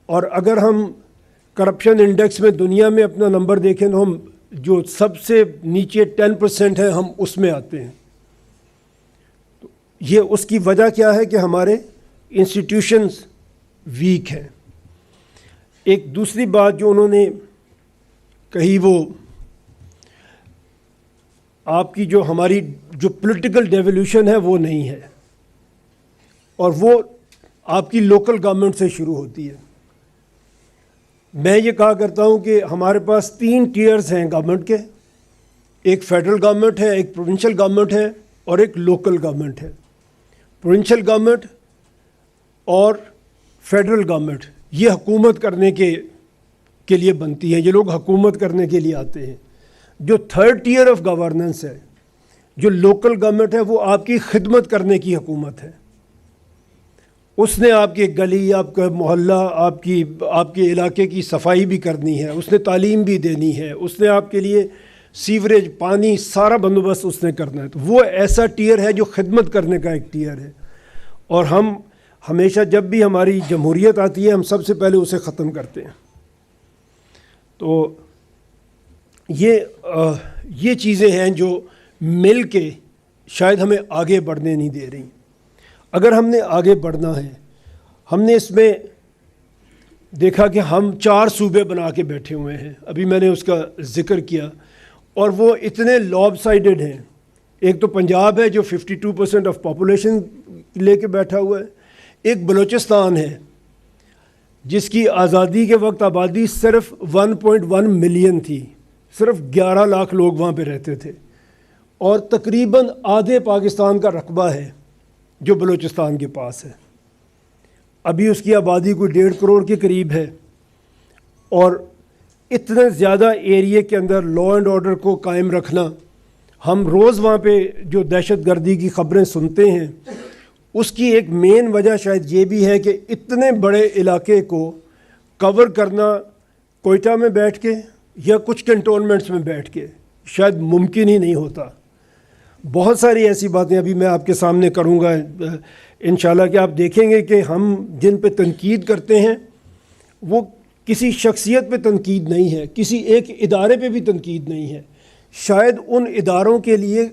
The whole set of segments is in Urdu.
اور اگر ہم کرپشن انڈیکس میں دنیا میں اپنا نمبر دیکھیں تو ہم جو سب سے نیچے 10% ہے ہم اس میں آتے ہیں. یہ اس کی وجہ کیا ہے کہ ہمارے انسٹیٹیوشنز ویک ہیں. ایک دوسری بات جو انہوں نے کہی وہ آپ کی جو ہماری جو پولیٹیکل ڈیولوشن ہے وہ نہیں ہے، اور وہ آپ کی لوکل گورنمنٹ سے شروع ہوتی ہے. میں یہ کہا کرتا ہوں کہ ہمارے پاس 3 ٹیئرز ہیں گورنمنٹ کے، ایک فیڈرل گورنمنٹ ہے، ایک پروونشل گورنمنٹ ہے اور ایک لوکل گورنمنٹ ہے. پروونشل گورنمنٹ اور فیڈرل گورنمنٹ یہ حکومت کرنے کے لیے بنتی ہیں، یہ لوگ حکومت کرنے کے لیے آتے ہیں. جو 3rd ٹیئر آف گورننس ہے، جو لوکل گورنمنٹ ہے، وہ آپ کی خدمت کرنے کی حکومت ہے. اس نے آپ کی گلی، آپ کا محلہ، آپ کے علاقے کی صفائی بھی کرنی ہے، اس نے تعلیم بھی دینی ہے، اس نے آپ کے لیے سیوریج، پانی، سارا بندوبست اس نے کرنا ہے. تو وہ ایسا ٹیئر ہے جو خدمت کرنے کا ایک ٹیئر ہے. اور ہم ہمیشہ جب بھی ہماری جمہوریت آتی ہے ہم سب سے پہلے اسے ختم کرتے ہیں. تو یہ چیزیں ہیں جو مل کے شاید ہمیں آگے بڑھنے نہیں دے رہی. اگر ہم نے آگے بڑھنا ہے، ہم نے اس میں دیکھا کہ ہم 4 صوبے بنا کے بیٹھے ہوئے ہیں، ابھی میں نے اس کا ذکر کیا، اور وہ اتنے لاب سائڈڈ ہیں. ایک تو پنجاب ہے جو 52% آف پاپولیشن لے کے بیٹھا ہوا ہے، ایک بلوچستان ہے جس کی آزادی کے وقت آبادی صرف 1.1 ملین تھی، صرف 11 لاکھ لوگ وہاں پہ رہتے تھے، اور تقریباً آدھے پاکستان کا رقبہ ہے جو بلوچستان کے پاس ہے. ابھی اس کی آبادی کوئی 1.5 کروڑ کے قریب ہے، اور اتنے زیادہ ایریے کے اندر لا اینڈ آرڈر کو قائم رکھنا، ہم روز وہاں پہ جو دہشت گردی کی خبریں سنتے ہیں، اس کی ایک مین وجہ شاید یہ بھی ہے کہ اتنے بڑے علاقے کو کور کرنا کوئٹہ میں بیٹھ کے یا کچھ کنٹونمنٹس میں بیٹھ کے شاید ممکن ہی نہیں ہوتا. بہت ساری ایسی باتیں ابھی میں آپ کے سامنے کروں گا انشاءاللہ کہ آپ دیکھیں گے کہ ہم جن پہ تنقید کرتے ہیں وہ کسی شخصیت پہ تنقید نہیں ہے، کسی ایک ادارے پہ بھی تنقید نہیں ہے. شاید ان اداروں کے لیے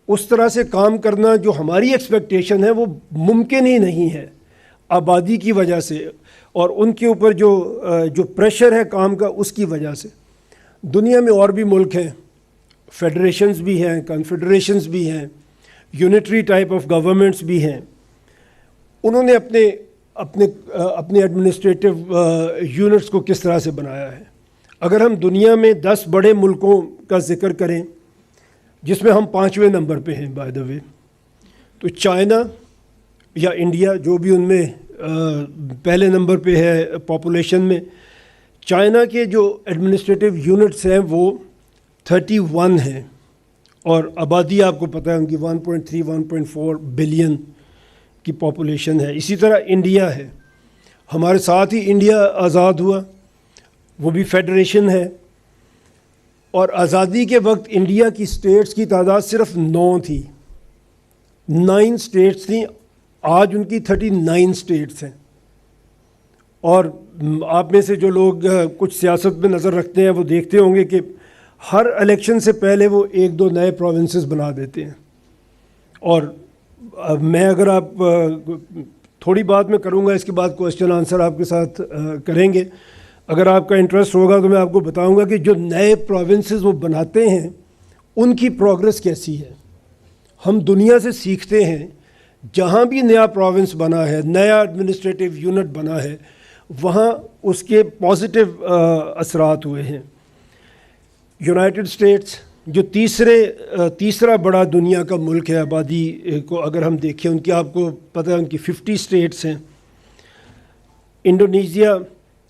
اس طرح سے کام کرنا جو ہماری ایکسپیکٹیشن ہے وہ ممکن ہی نہیں ہے آبادی کی وجہ سے، اور ان کے اوپر جو پریشر ہے کام کا اس کی وجہ سے. دنیا میں اور بھی ملک ہیں، فیڈریشنز بھی ہیں، کنفیڈریشنز بھی ہیں، یونٹری ٹائپ آف گورنمنٹس بھی ہیں. انہوں نے اپنے ایڈمنسٹریٹو یونٹس کو کس طرح سے بنایا ہے. اگر ہم دنیا میں 10 بڑے ملکوں کا ذکر کریں جس میں ہم 5ویں نمبر پہ ہیں بائی دا وے، تو چائنا یا انڈیا جو بھی ان میں پہلے نمبر پہ ہے پاپولیشن میں. چائنا کے جو ایڈمنسٹریٹو یونٹس ہیں وہ 31 ہیں، اور آبادی آپ کو پتہ ہے ان کی 1.3 1.4 بلین کی پاپولیشن ہے. اسی طرح انڈیا ہے، ہمارے ساتھ ہی انڈیا آزاد ہوا، وہ بھی فیڈریشن ہے، اور آزادی کے وقت انڈیا کی اسٹیٹس کی تعداد صرف 9 تھی، 9 اسٹیٹس تھیں. آج ان کی 39 اسٹیٹس ہیں. اور آپ میں سے جو لوگ کچھ سیاست میں نظر رکھتے ہیں وہ دیکھتے ہوں گے کہ ہر الیکشن سے پہلے وہ 1-2 نئے پروونسز بنا دیتے ہیں. اور میں اگر آپ تھوڑی بات میں کروں گا، اس کے بعد کوسچن آنسر آپ کے ساتھ کریں گے. اگر آپ کا انٹرسٹ ہوگا تو میں آپ کو بتاؤں گا کہ جو نئے پروونسز وہ بناتے ہیں ان کی پروگرس کیسی ہے. ہم دنیا سے سیکھتے ہیں، جہاں بھی نیا پروونس بنا ہے، نیا ایڈمنسٹریٹو یونٹ بنا ہے، وہاں اس کے پازیٹیو اثرات ہوئے ہیں. یونائٹڈ اسٹیٹس جو تیسرا بڑا دنیا کا ملک ہے، آبادی کو اگر ہم دیکھیں ان کی، آپ کو پتہ ہے ان کی 50 اسٹیٹس ہیں. انڈونیشیا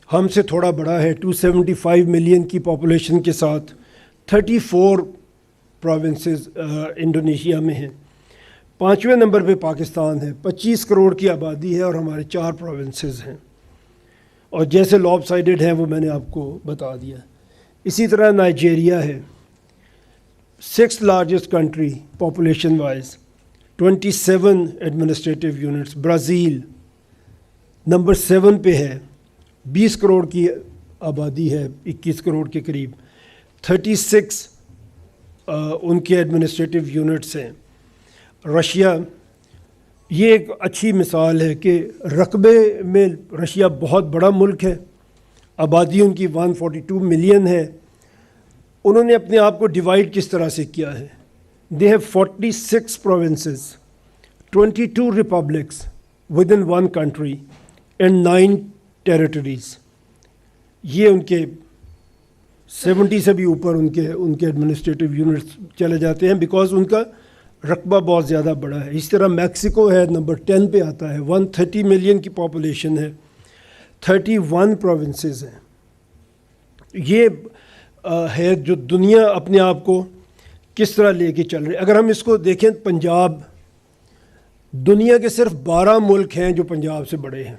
ہم سے تھوڑا بڑا ہے، 275 ملین کی پاپولیشن کے ساتھ 34 پروونسز انڈونیشیا میں ہیں. 5ویں نمبر پہ پاکستان ہے، 25 کروڑ کی آبادی ہے اور ہمارے 4 پروونسز ہیں، اور جیسے لاب سائڈڈ ہیں وہ میں نے آپ کو بتا دیا. اسی طرح نائجیریا ہے، 6th largest country population wise, 27 administrative units. Brazil number 7 پہ ہے، 20 کروڑ کی آبادی ہے، 21 کروڑ کے قریب، 36 ان کے ایڈمنسٹریٹو یونٹس ہیں۔ رشیا یہ ایک اچھی مثال ہے کہ رقبے میں رشیا بہت بڑا ملک ہے، آبادی ان کی 142 ملین ہے۔ انہوں نے اپنے آپ کو ڈیوائڈ کس طرح سے کیا ہے؟ They have 46 provinces, 22 republics within one country and 9 territories۔ یہ ان کے 70 سے بھی اوپر ان کے ایڈمنسٹریٹو یونٹس چلے جاتے ہیں، بیکاز ان کا رقبہ بہت زیادہ بڑا ہے۔ اس طرح میکسیکو ہے، نمبر 10 پہ آتا ہے، 130 ملین کی پاپولیشن ہے، 31 provinces ہیں۔ یہ ہے جو دنیا اپنے آپ کو کس طرح لے کے چل رہی ہے۔ اگر ہم اس کو دیکھیں، پنجاب، دنیا کے صرف 12 ملک ہیں جو پنجاب سے بڑے ہیں۔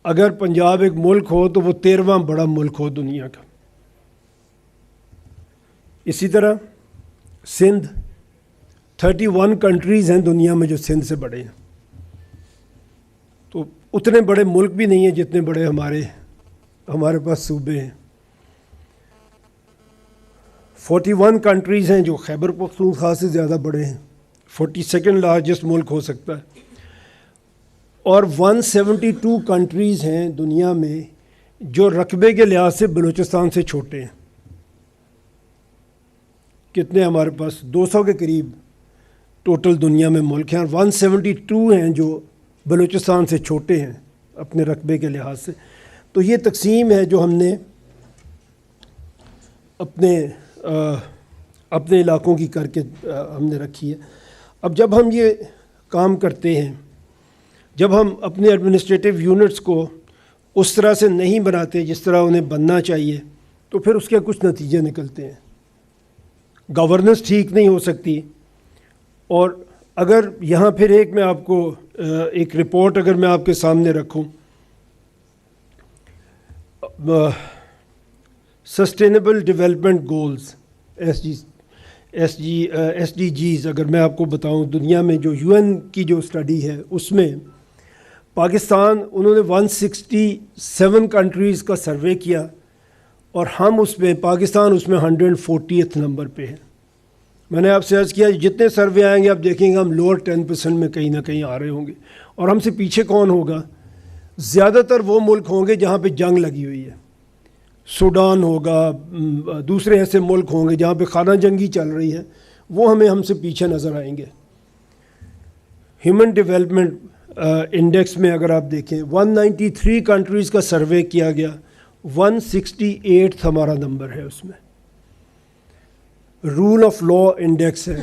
اگر پنجاب ایک ملک ہو تو وہ 13واں بڑا ملک ہو دنیا کا۔ اسی طرح سندھ، 31 کنٹریز ہیں دنیا میں جو سندھ سے بڑے ہیں۔ تو اتنے بڑے ملک بھی نہیں ہیں جتنے بڑے ہمارے پاس صوبے ہیں۔ 41 کنٹریز ہیں جو خیبر پختونخوا سے زیادہ بڑے ہیں، 42nd لارجسٹ ملک ہو سکتا ہے۔ اور 172 کنٹریز ہیں دنیا میں جو رقبے کے لحاظ سے بلوچستان سے چھوٹے ہیں۔ کتنے ہمارے پاس 200 کے قریب ٹوٹل دنیا میں ملک ہیں، اور 172 ہیں جو بلوچستان سے چھوٹے ہیں اپنے رقبے کے لحاظ سے۔ تو یہ تقسیم ہے جو ہم نے اپنے علاقوں کی کر کے ہم نے رکھی ہے۔ اب جب ہم یہ کام کرتے ہیں، جب ہم اپنے ایڈمنسٹریٹو یونٹس کو اس طرح سے نہیں بناتے جس طرح انہیں بننا چاہیے، تو پھر اس کے کچھ نتیجے نکلتے ہیں۔ گورننس ٹھیک نہیں ہو سکتی۔ اور اگر یہاں پھر میں آپ کو ایک رپورٹ اگر میں آپ کے سامنے رکھوں، sustainable development goals, S D Gs, اگر میں آپ کو بتاؤں دنیا میں جو UN کی جو اسٹڈی ہے اس میں پاکستان، انہوں نے 167 کنٹریز کا سروے کیا، اور ہم پاکستان اس میں 140th نمبر پہ ہے۔ میں نے آپ سے عرض کیا جتنے سروے آئیں گے آپ دیکھیں گے ہم لوور 10% میں کہیں نہ کہیں آ رہے ہوں گے، اور ہم سے پیچھے کون ہوگا؟ زیادہ تر وہ ملک ہوں گے جہاں پہ جنگ لگی ہوئی ہے، سوڈان ہوگا، دوسرے ایسے ملک ہوں گے جہاں پہ خانہ جنگی چل رہی ہے، وہ ہم سے پیچھے نظر آئیں گے۔ ہیومن ڈیولپمنٹ انڈیکس میں اگر آپ دیکھیں 193 کنٹریز کا سروے کیا گیا، 168 ہمارا نمبر ہے اس میں۔ رول آف لا انڈیکس ہے،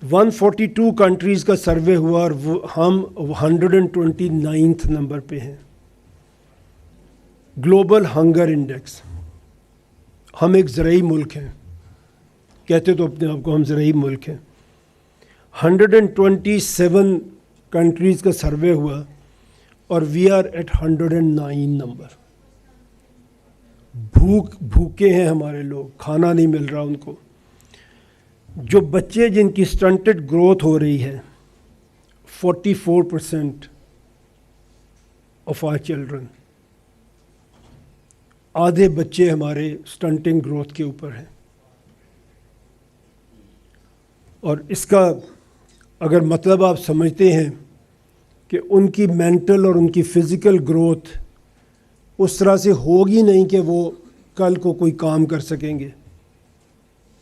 142 کنٹریز کا سروے ہوا اور ہم 129 نمبر پہ ہیں۔ گلوبل ہنگر انڈیکس، ہم ایک زرعی ملک ہیں، کہتے تو اپنے آپ کو ہم زرعی ملک ہیں، 127 کنٹریز کا سروے ہوا اور وی آر ایٹ 109 نمبر۔ بھوکے ہیں ہمارے لوگ، کھانا نہیں مل رہا ان کو۔ جو بچے جن کی سٹنٹڈ گروتھ ہو رہی ہے، 44% آف آر چلڈرن، آدھے بچے ہمارے سٹنٹنگ گروتھ کے اوپر ہیں۔ اور اس کا اگر مطلب آپ سمجھتے ہیں کہ ان کی مینٹل اور ان کی فزیکل گروتھ اس طرح سے ہوگی نہیں کہ وہ کل کو کوئی کام کر سکیں گے،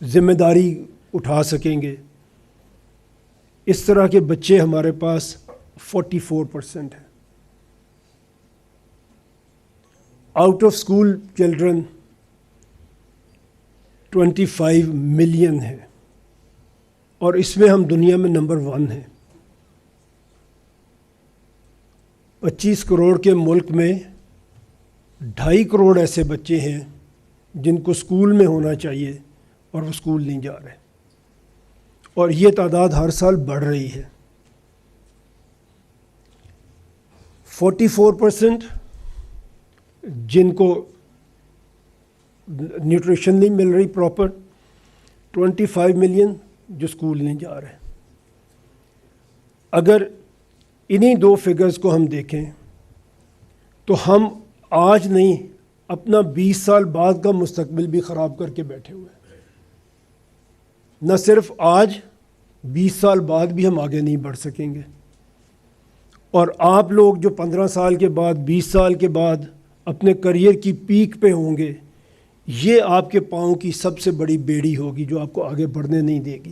ذمہ داری اٹھا سکیں گے، اس طرح کے بچے ہمارے پاس 44% ہیں۔ Out of school children 25 million ہے، اور اس میں ہم دنیا میں نمبر 1 ہیں۔ 25 کروڑ کے ملک میں 2.5 کروڑ ایسے بچے ہیں جن کو اسکول میں ہونا چاہیے اور وہ اسکول نہیں جا رہے، اور یہ تعداد ہر سال بڑھ رہی ہے۔ 44% جن کو نیوٹریشن نہیں مل رہی پراپر، 25 ملین جو اسکول نہیں جا رہے۔ اگر انہی دو فگرز کو ہم دیکھیں تو ہم آج نہیں اپنا 20 سال بعد کا مستقبل بھی خراب کر کے بیٹھے ہوئے ہیں۔ نہ صرف آج، 20 سال بعد بھی ہم آگے نہیں بڑھ سکیں گے۔ اور آپ لوگ جو 15 سال کے بعد، 20 سال کے بعد اپنے کریئر کی پیک پہ ہوں گے، یہ آپ کے پاؤں کی سب سے بڑی بیڑی ہوگی جو آپ کو آگے بڑھنے نہیں دے گی۔